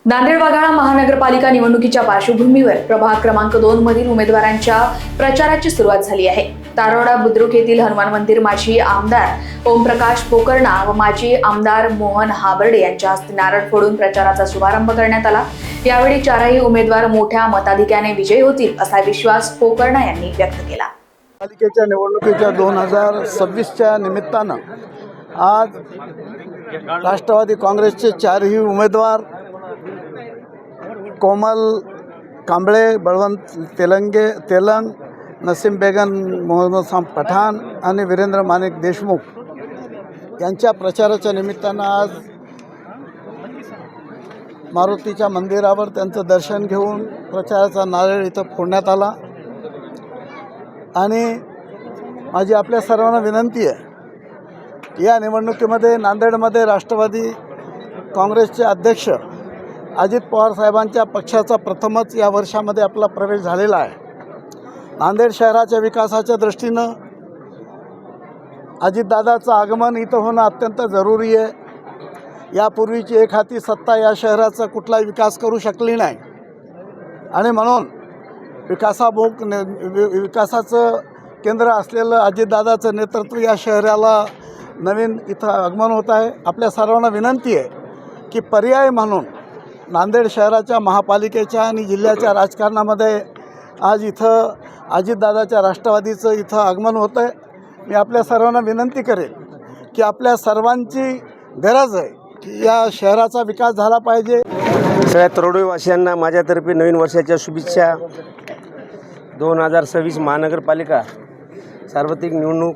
नांदेड वाघाळा महानगरपालिका निवडणुकीच्या पार्श्वभूमीवर प्रभाग क्रमांक 2 मधील उमेदवारांच्या प्रचाराची सुरुवात झाली आहे। तारोडा बुद्रुक येथील हनुमान मंदिर माजी आमदार ओमप्रकाश पोकर्णा व माजी आमदार मोहन हाबर्डे यांच्या हस्ते नारळ फोडून प्रचाराचा शुभारंभ करण्यात आला। यावेळी चारही उमेदवार मोठ्या मताधिक्याने विजयी होतील असा विश्वास पोकर्णा यांनी व्यक्त केला। पालिकेच्या निवडणुकीच्या 2026च्या निमित्तानं आज राष्ट्रवादी काँग्रेसचे चारही उमेदवार कोमल कांबळे, बळवंत तेलंग, नसीम बेगम, मोहम्मद पठाण आणि वीरेंद्र माणिक देशमुख यांच्या प्रचाराच्या निमित्तानं आज मारुतीच्या मंदिरावर त्यांचं दर्शन घेऊन प्रचाराचा नारळ इथं फोडण्यात आला। आणि माझी आपल्या सर्वांना विनंती आहे, या निवडणुकीमध्ये नांदेडमध्ये राष्ट्रवादी काँग्रेसचे अध्यक्ष अजित पवार साहेबांच्या पक्षाचा प्रथमच या वर्षामध्ये आपला प्रवेश झालेला आहे। नांदेड शहराच्या विकासाच्या दृष्टीनं अजितदादाचं आगमन इथं होणं अत्यंत जरुरी आहे। यापूर्वीची एक हाती सत्ता या शहराचा कुठलाही विकास करू शकली नाही आणि म्हणून विकासाचं केंद्र असलेलं अजितदादाचं नेतृत्व या शहराला नवीन इथं आगमन होत आहे। आपल्या सर्वांना विनंती आहे की पर्याय म्हणून नांदेड शहराच्या, महापालिकेच्या आणि जिल्ह्याच्या राजकारणामध्ये आज इथं अजितदादाच्या राष्ट्रवादीचं इथं आगमन होतं आहे। मी आपल्या सर्वांना विनंती करेन की आपल्या सर्वांची गरज आहे की या शहराचा विकास झाला पाहिजे। सगळ्या तरोडीवासियांना माझ्यातर्फे नवीन वर्षाच्या शुभेच्छा। 2026 महानगरपालिका सार्वत्रिक निवडणूक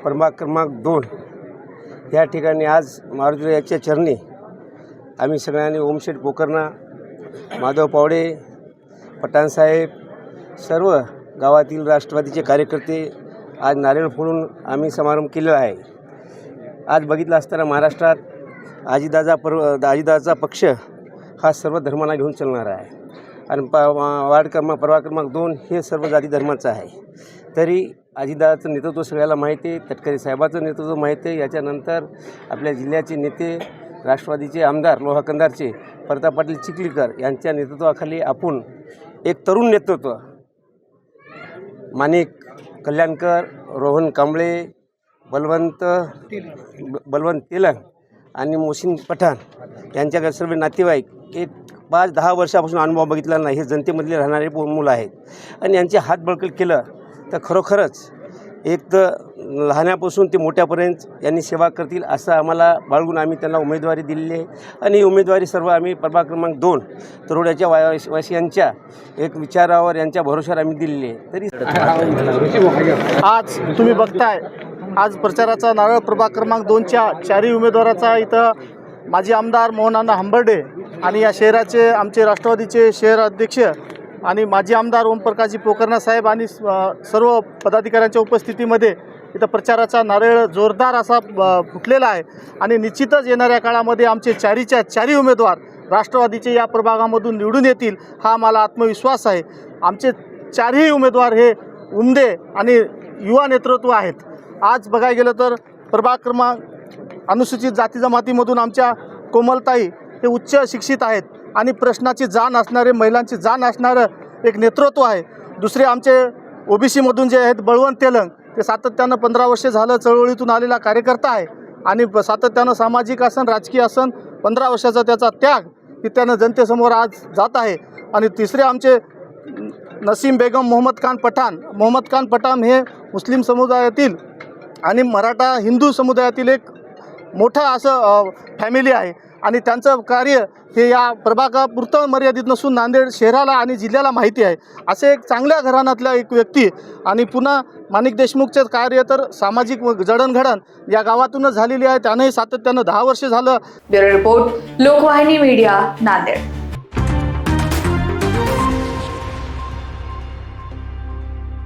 प्रभाग क्रमांक 2 या ठिकाणी आज मारुती याच्या चरणी आम्ही सगळ्यांनी ओमशेठ पोकर्णा, माधव पावडे, पठाणसाहेब, सर्व गावातील राष्ट्रवादीचे कार्यकर्ते आज नारळ फोडून आम्ही समारंभ केलेला आहे। आज बघितलं असताना महाराष्ट्रात अजितदादाचा पक्ष हा सर्व धर्मांना घेऊन चालणार आहे आणि प्रभाग क्रमांक 2 हे सर्व जाती धर्माचं आहे। तरी अजितदादाचं नेतृत्व सगळ्याला माहिती आहे, तटकरे साहेबाचं नेतृत्व माहिती आहे। याच्यानंतर आपल्या जिल्ह्याचे नेते राष्ट्रवादीचे आमदार लोहा कंधारचे प्रताप पाटील चिखलीकर यांच्या नेतृत्वाखाली आपण एक तरुण नेतृत्व माणिक कल्याणकर, रोहन कांबळे, बलवंत तेलंग आणि मोहसिन पठाण यांच्याकडे सर्व नातेवाईक एक 5-10 वर्षापासून अनुभव बघितला नाही, हे जनतेमधले राहणारे मुलं आहेत आणि यांचे हात बळकट केलं तर खरोखरच एक तर लहानापासून ते मोठ्यापर्यंत यांनी सेवा करतील असं आम्हाला बाळगून आम्ही त्यांना उमेदवारी दिलेली आहे। आणि ही उमेदवारी सर्व आम्ही प्रभाग क्रमांक 2 तरोड्याच्या वासियांच्या एक विचारावर, यांच्या भरोशावर आम्ही दिलेली आहे। तरी आज तुम्ही बघताय, आज प्रचाराचा नारळ प्रभाग क्रमांक 2च्या चारही उमेदवाराचा इथं माजी आमदार मोहन हाबर्डे आणि या शहराचे आमचे राष्ट्रवादीचे शहर अध्यक्ष आणि माजी आमदार ओमप्रकाशजी पोकर्णा साहेब आणि सर्व पदाधिकाऱ्यांच्या उपस्थितीमध्ये इथं प्रचाराचा नारळ जोरदार असा फुटलेला आहे। आणि निश्चितच येणाऱ्या काळामध्ये आमचे चारही उमेदवार राष्ट्रवादीचे या प्रभागामधून निवडून येतील हा मला आत्मविश्वास आहे। आमचे चारही उमेदवार हे उमदे आणि युवा नेतृत्व आहेत। आज बघायला गेलं तर प्रभाग क्रमांक अनुसूचित जाती जमातीमधून आमच्या कोमलताई हे उच्च शिक्षित आहेत आणि प्रश्नाची जाण असणारे, महिलांची जाण असणारं एक नेतृत्व आहे। दुसरे आमचे ओबीसीमधून जे आहेत बळवंत तेलंग, ते सातत्यानं 15 वर्षे झालं चळवळीतून आलेला कार्यकर्ता आहे आणि सातत्यानं सामाजिक आसन, राजकीय आसन, 15 वर्षाचा त्याचा त्याग की त्यानं जनतेसमोर आज जात आहे। आणि तिसरे आमचे नसीम बेगम, मोहम्मद खान पठाण हे मुस्लिम समुदायातील आणि मराठा हिंदू समुदायातील एक मोठा असं फॅमिली आहे आणि त्यांचं कार्य हे या प्रभागापुरतं मर्यादित नसून नांदेड शहराला आणि जिल्ह्याला माहिती आहे। असे एक चांगल्या घराण्यातला एक व्यक्ती आणि पुन्हा माणिक देशमुखचे कार्य तर सामाजिक जडणघडण या गावातूनच झालेली आहे। त्यानंही सातत्यानं 10 वर्षे झालं। Bureau report, Lokvahini media, Nanded.